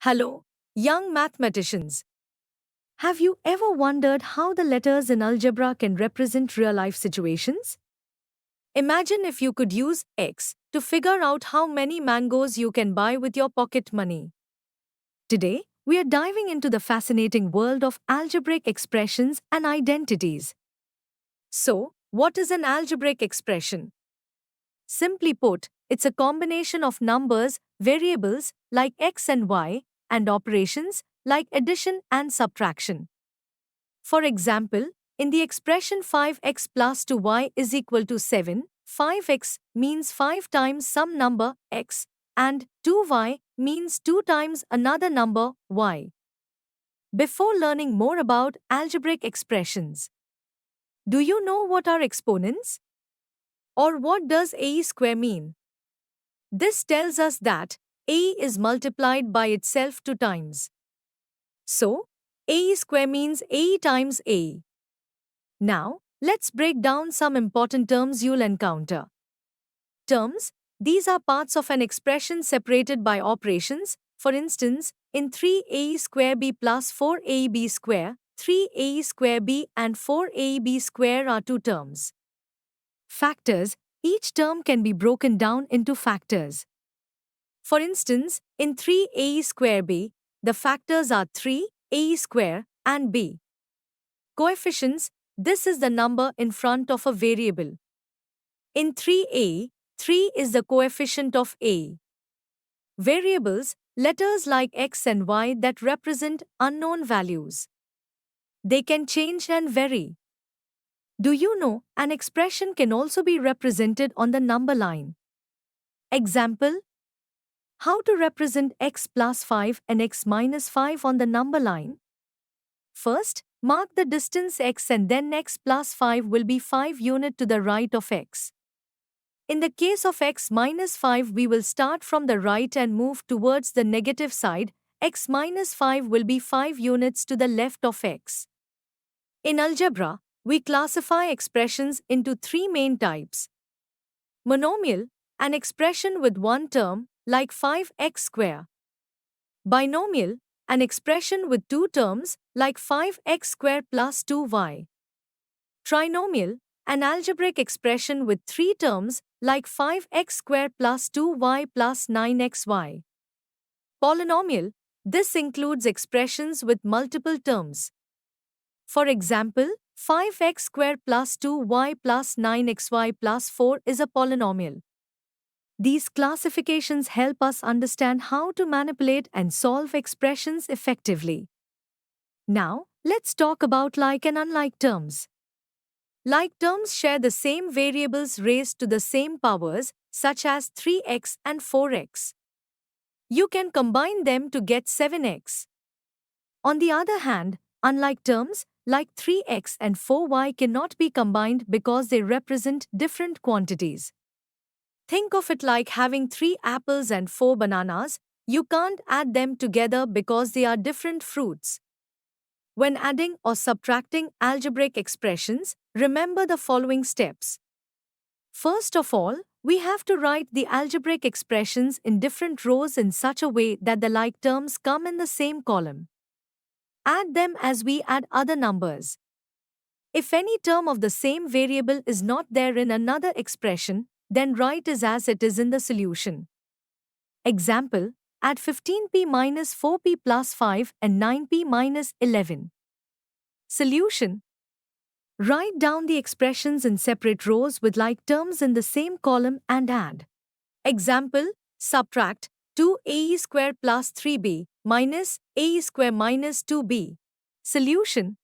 Hello, young mathematicians. Have you ever wondered how the letters in algebra can represent real life situations? Imagine if you could use X to figure out how many mangoes you can buy with your pocket money. Today, we are diving into the fascinating world of algebraic expressions and identities. So, what is an algebraic expression? Simply put, it's a combination of numbers, variables like x and y, and operations like addition and subtraction. For example, in the expression 5x plus 2y is equal to 7, 5x means 5 times some number x, and 2y means 2 times another number y. Before learning more about algebraic expressions, do you know what are exponents? Or what does ae square mean? This tells us that a is multiplied by itself 2 times. So, a square means a times a. Now, let's break down some important terms you'll encounter. Terms, these are parts of an expression separated by operations. For instance, in 3a square b plus 4ab square, 3a square b and 4ab square are two terms. Factors, each term can be broken down into factors. For instance, in 3a square b, the factors are 3, a square, and b. Coefficients, this is the number in front of a variable. In 3a, 3 is the coefficient of a. Variables, letters like x and y that represent unknown values. They can change and vary. Do you know an expression can also be represented on the number line? Example, how to represent x plus 5 and x minus 5 on the number line? First, mark the distance x and then x plus 5 will be 5 unit to the right of x. In the case of x minus 5, we will start from the right and move towards the negative side. X minus 5 will be 5 units to the left of x. In algebra, we classify expressions into three main types. Monomial, an expression with one term, like 5x square. Binomial, an expression with two terms, like 5x square plus 2y. Trinomial, an algebraic expression with three terms, like 5x square plus 2y plus 9xy. Polynomial, this includes expressions with multiple terms. For example, 5x square plus 2y plus 9xy plus 4 is a polynomial. These classifications help us understand how to manipulate and solve expressions effectively. Now, let's talk about like and unlike terms. Like terms share the same variables raised to the same powers, such as 3x and 4x. You can combine them to get 7x. On the other hand, unlike terms, like 3x and 4y cannot be combined because they represent different quantities. Think of it like having 3 apples and 4 bananas. You can't add them together because they are different fruits. When adding or subtracting algebraic expressions, remember the following steps. First of all, we have to write the algebraic expressions in different rows in such a way that the like terms come in the same column. Add them as we add other numbers. If any term of the same variable is not there in another expression, then write it as it is in the solution. Example, add 15p minus 4p plus 5 and 9p minus 11. Solution. Write down the expressions in separate rows with like terms in the same column and add. Example, subtract 2a square plus 3b minus a square minus 2b. Solution.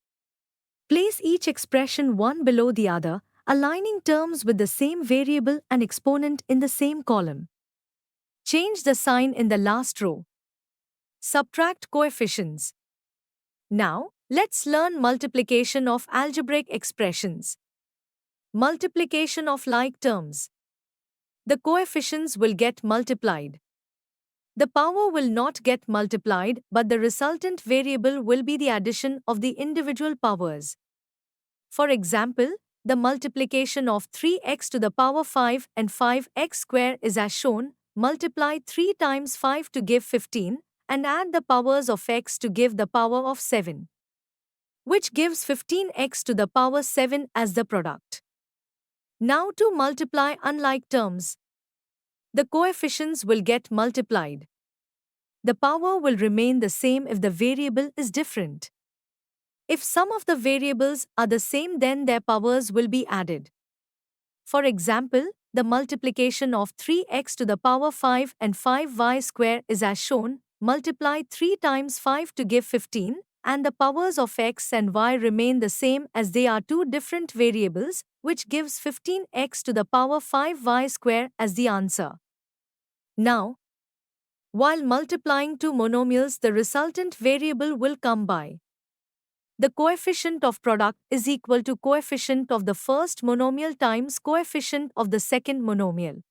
Place each expression one below the other, aligning terms with the same variable and exponent in the same column. Change the sign in the last row. Subtract coefficients. Now, let's learn multiplication of algebraic expressions. Multiplication of like terms. The coefficients will get multiplied. The power will not get multiplied, but the resultant variable will be the addition of the individual powers. For example, the multiplication of 3x to the power 5 and 5x square is as shown. Multiply 3 times 5 to give 15, and add the powers of x to give the power of 7, which gives 15x to the power 7 as the product. Now to multiply unlike terms. The coefficients will get multiplied. The power will remain the same if the variable is different. If some of the variables are the same, then their powers will be added. For example, the multiplication of 3x to the power 5 and 5y square is as shown. Multiply 3 times 5 to give 15, and the powers of x and y remain the same as they are two different variables, which gives 15x to the power 5y square as the answer. Now, while multiplying two monomials, the resultant variable will come by. The coefficient of product is equal to coefficient of the first monomial times coefficient of the second monomial.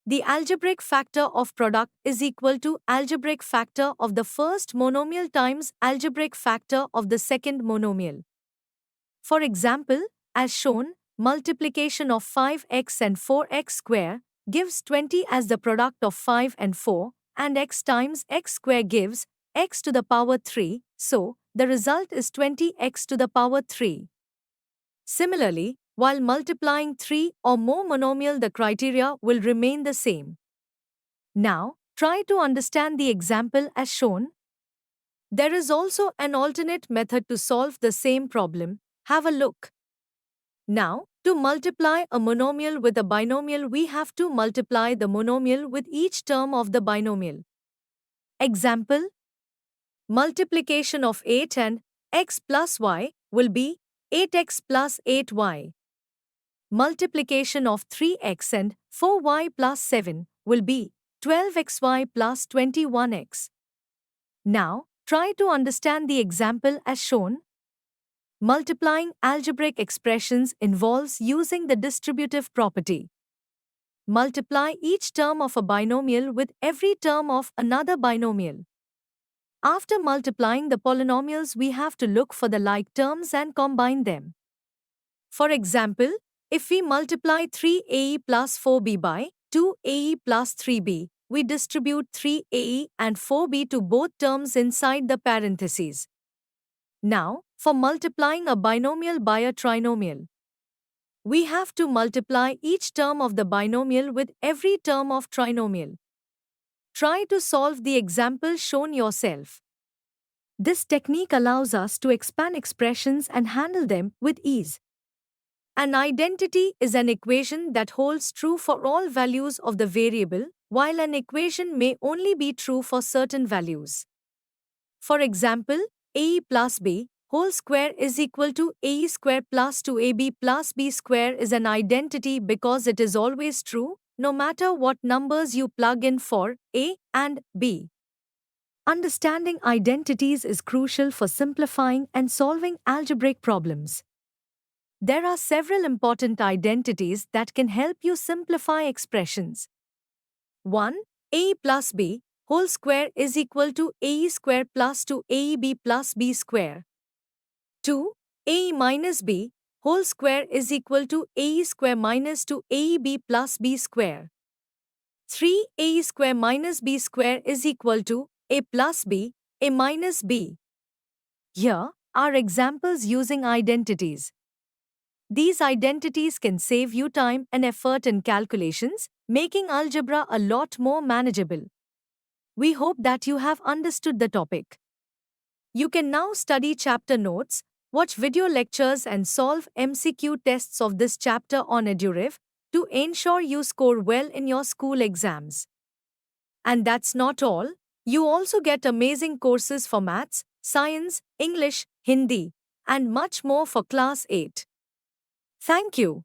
The algebraic factor of product is equal to algebraic factor of the first monomial times algebraic factor of the second monomial. For example, as shown, multiplication of 5x and 4x square gives 20 as the product of 5 and 4, and x times x square gives x to the power 3, so the result is 20x to the power 3. Similarly, while multiplying 3 or more monomial, the criteria will remain the same. Now, try to understand the example as shown. There is also an alternate method to solve the same problem. Have a look. Now, to multiply a monomial with a binomial, we have to multiply the monomial with each term of the binomial. Example: multiplication of 8 and x plus y will be 8x plus 8y. Multiplication of 3x and 4y plus 7 will be 12xy plus 21x. Now, try to understand the example as shown. Multiplying algebraic expressions involves using the distributive property. Multiply each term of a binomial with every term of another binomial. After multiplying the polynomials, we have to look for the like terms and combine them. For example, if we multiply 3ae plus 4b by 2ae plus 3b, we distribute 3ae and 4b to both terms inside the parentheses. Now, for multiplying a binomial by a trinomial, we have to multiply each term of the binomial with every term of trinomial. Try to solve the example shown yourself. This technique allows us to expand expressions and handle them with ease. An identity is an equation that holds true for all values of the variable, while an equation may only be true for certain values. For example, ae plus b whole square is equal to ae square plus 2ab plus b square is an identity because it is always true, no matter what numbers you plug in for a and b. Understanding identities is crucial for simplifying and solving algebraic problems. There are several important identities that can help you simplify expressions. 1. A plus b whole square is equal to ae square plus 2ab plus b square. 2. A minus b whole square is equal to ae square minus 2ab plus b square. 3. A square minus b square is equal to a plus b, a minus b. Here are examples using identities. These identities can save you time and effort in calculations, making algebra a lot more manageable. We hope that you have understood the topic. You can now study chapter notes, watch video lectures and solve MCQ tests of this chapter on EduRev to ensure you score well in your school exams. And that's not all. You also get amazing courses for maths, science, English, Hindi, and much more for class 8. Thank you.